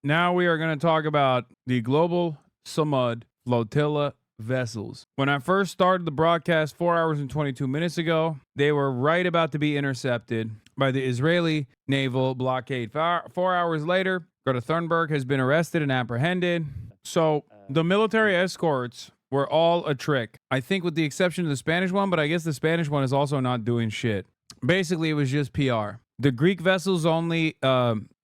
Now we are going to talk about the global Samud Flotilla vessels. When I first started the broadcast 4 hours and 22 minutes ago, they were right about to be intercepted by the Israeli naval blockade. 4 hours later, Greta Thunberg has been arrested and apprehended. So the military escorts were all a trick. I think with the exception of the Spanish one, but I guess the Spanish one is also not doing shit. Basically, it was just PR. The Greek vessels only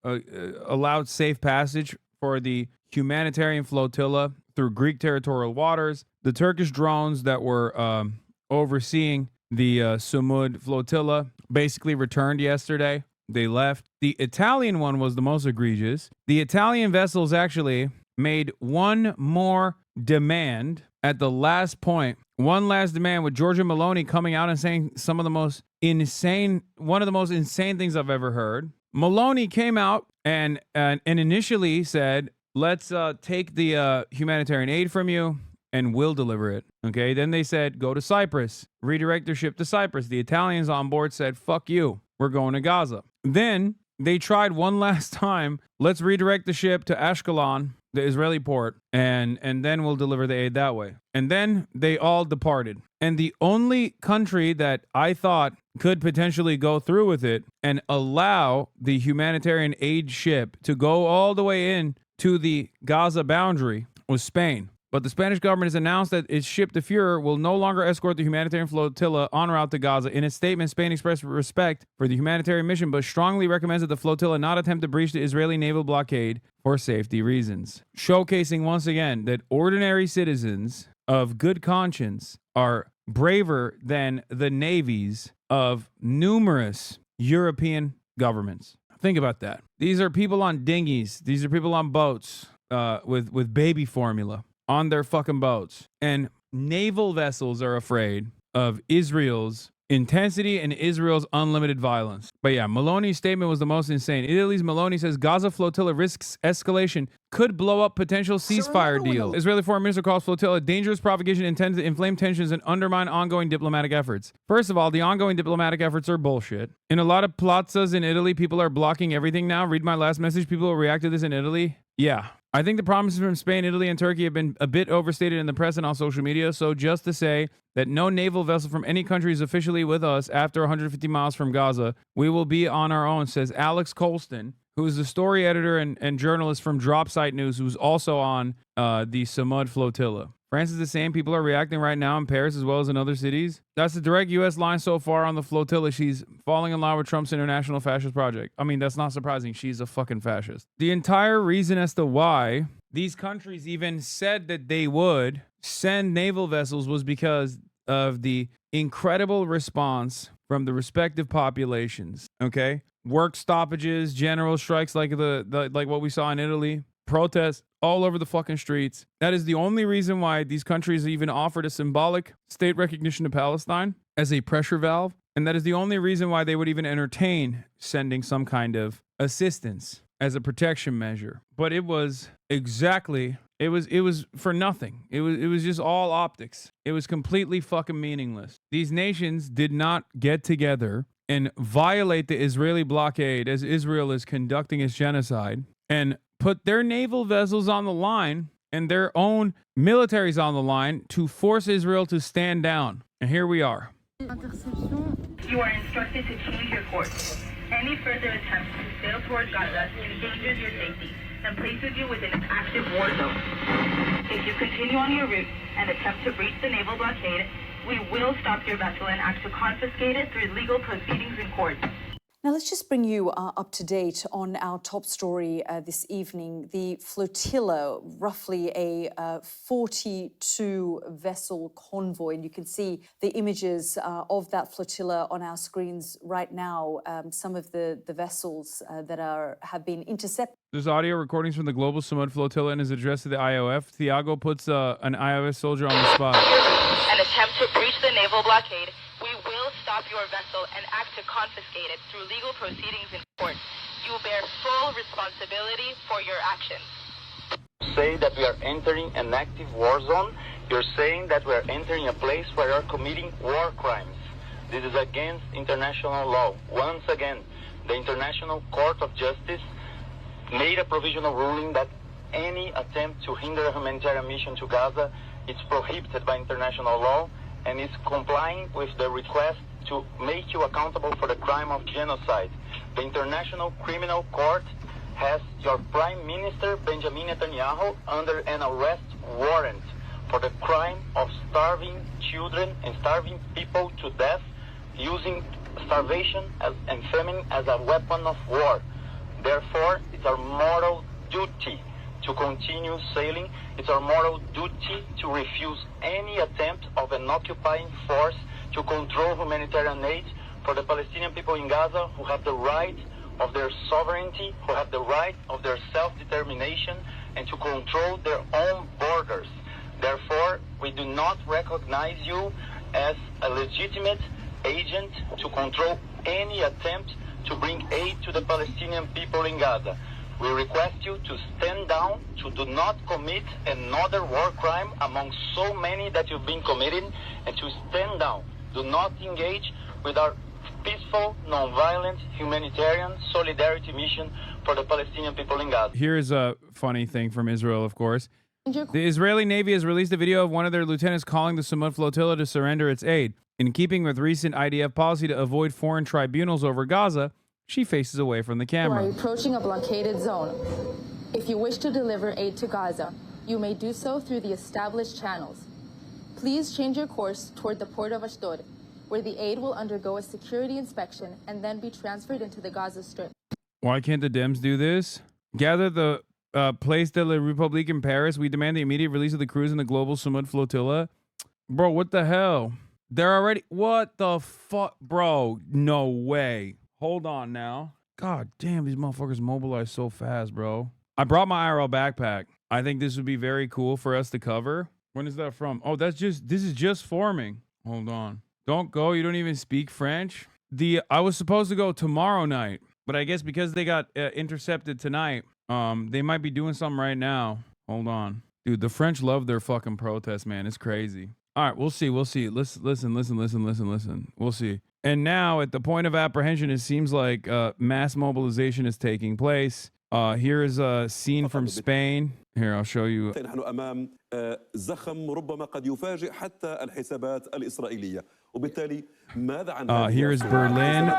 allowed safe passage for the humanitarian flotilla through Greek territorial waters. The Turkish drones that were overseeing the Samud flotilla basically returned yesterday. They left. The Italian one was the most egregious. The Italian vessels actually made one more demand at the last point. One last demand with Giorgia Meloni coming out and saying one of the most insane things I've ever heard. Meloni came out and initially said, let's take the humanitarian aid from you and we'll deliver it. Okay. Then they said, go to Cyprus, redirect your ship to Cyprus. The Italians on board said, fuck you. We're going to Gaza. Then they tried one last time. Let's redirect the ship to Ashkelon, the Israeli port, and then we'll deliver the aid that way. And then they all departed. And the only country that I thought could potentially go through with it and allow the humanitarian aid ship to go all the way in to the Gaza boundary was Spain. But the Spanish government has announced that its ship, the Führer, will no longer escort the humanitarian flotilla en route to Gaza. In its statement, Spain expressed respect for the humanitarian mission, but strongly recommends that the flotilla not attempt to breach the Israeli naval blockade for safety reasons. Showcasing once again that ordinary citizens of good conscience are braver than the navies of numerous European governments. Think about that. These are people on dinghies. These are people on boats with baby formula on their fucking boats. And naval vessels are afraid of Israel's intensity and Israel's unlimited violence. But yeah, Meloni's statement was the most insane. Italy's Meloni says Gaza flotilla risks escalation, could blow up potential ceasefire deal. Israeli foreign minister calls flotilla dangerous provocation intended to inflame tensions and undermine ongoing diplomatic efforts. First of all, the ongoing diplomatic efforts are bullshit. In a lot of plazas in Italy, people are blocking everything now. Read my last message. People will react to this in Italy. Yeah. I think the promises from Spain, Italy, and Turkey have been a bit overstated in the press and on social media. So just to say that no naval vessel from any country is officially with us after 150 miles from Gaza, we will be on our own, says Alex Colston, who is the story editor and journalist from Dropsite News, who's also on the Samud flotilla. France is the same. People are reacting right now in Paris as well as in other cities. That's the direct U.S. line so far on the flotilla. She's falling in line with Trump's international fascist project. I mean, that's not surprising. She's a fucking fascist. The entire reason as to why these countries even said that they would send naval vessels was because of the incredible response from the respective populations. Okay? Work stoppages, general strikes like like what we saw in Italy, protests all over the fucking streets. That is the only reason why these countries even offered a symbolic state recognition to Palestine as a pressure valve. And that is the only reason why they would even entertain sending some kind of assistance as a protection measure. But it was exactly, it was for nothing. It was just all optics. It was completely fucking meaningless. These nations did not get together and violate the Israeli blockade as Israel is conducting its genocide and put their naval vessels on the line and their own militaries on the line to force Israel to stand down. And here we are. You are instructed to change your course. Any further attempts to sail toward Gaza endangers your safety and places you within an active war zone. If you continue on your route and attempt to breach the naval blockade, we will stop your vessel and act to confiscate it through legal proceedings in court. Now, let's just bring you up to date on our top story this evening. The flotilla, roughly a 42-vessel convoy. And you can see the images of that flotilla on our screens right now. Some of the vessels that have been intercepted. There's audio recordings from the global Samud flotilla and is addressed to the IOF. Thiago puts an IOF soldier on the spot. An attempt to breach the naval blockade. We will stop your vessel and act to confiscate it through legal proceedings in court. You bear full responsibility for your actions. Say that we are entering an active war zone. You're saying that we are entering a place where you are committing war crimes. This is against international law. Once again, the International Court of Justice made a provisional ruling that any attempt to hinder a humanitarian mission to Gaza is prohibited by international law and is complying with the request to make you accountable for the crime of genocide. The International Criminal Court has your Prime Minister Benjamin Netanyahu under an arrest warrant for the crime of starving children and starving people to death using starvation and famine as a weapon of war. Therefore, it's our moral duty to continue sailing. It's our moral duty to refuse any attempt of an occupying force to control humanitarian aid for the Palestinian people in Gaza who have the right of their sovereignty, who have the right of their self-determination, and to control their own borders. Therefore, we do not recognize you as a legitimate agent to control any attempt to bring aid to the Palestinian people in Gaza. We request you to stand down, to do not commit another war crime among so many that you've been committing, and to stand down. Do not engage with our peaceful, non-violent, humanitarian solidarity mission for the Palestinian people in Gaza. Here's a funny thing from Israel, of course. The Israeli Navy has released a video of one of their lieutenants calling the Samud Flotilla to surrender its aid. In keeping with recent IDF policy to avoid foreign tribunals over Gaza, she faces away from the camera. You are approaching a blockaded zone. If you wish to deliver aid to Gaza, you may do so through the established channels. Please change your course toward the port of Ashdod, where the aid will undergo a security inspection and then be transferred into the Gaza Strip. Why can't the Dems do this? Gather the Place de la République in Paris. We demand the immediate release of the crews in the global Samud Flotilla. Bro, what the hell? They're already... What the fuck? Bro, no way. Hold on now. God damn, these motherfuckers mobilize so fast, bro. I brought my IRL backpack. I think this would be very cool for us to cover. When is that from? Oh, this is just forming. Hold on. Don't go. You don't even speak French. I was supposed to go tomorrow night, but I guess because they got intercepted tonight, they might be doing something right now. Hold on. Dude, the French love their fucking protests, man. It's crazy. All right, we'll see. Listen. We'll see. And now, at the point of apprehension, it seems like mass mobilization is taking place. Here is a scene from Spain. Here, I'll show you. نحن أمام زخم ربما قد يفاجئ حتى الحسابات الإسرائيلية وبالتالي ماذا عن here is Berlin.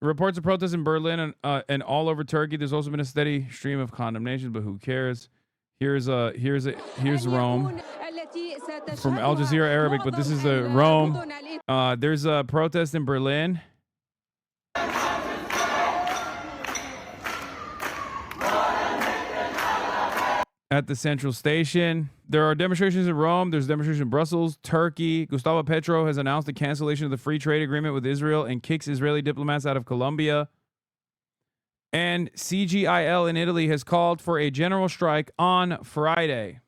Reports of protests in Berlin and all over Turkey. There's also been a steady stream of condemnation, but who cares? Here's Rome from Al Jazeera Arabic, but this is Rome. There's a protest in Berlin. At the central station. There are demonstrations in Rome. There's demonstrations in Brussels, Turkey. Gustavo Petro has announced the cancellation of the free trade agreement with Israel and kicks Israeli diplomats out of Colombia. And CGIL in Italy has called for a general strike on Friday.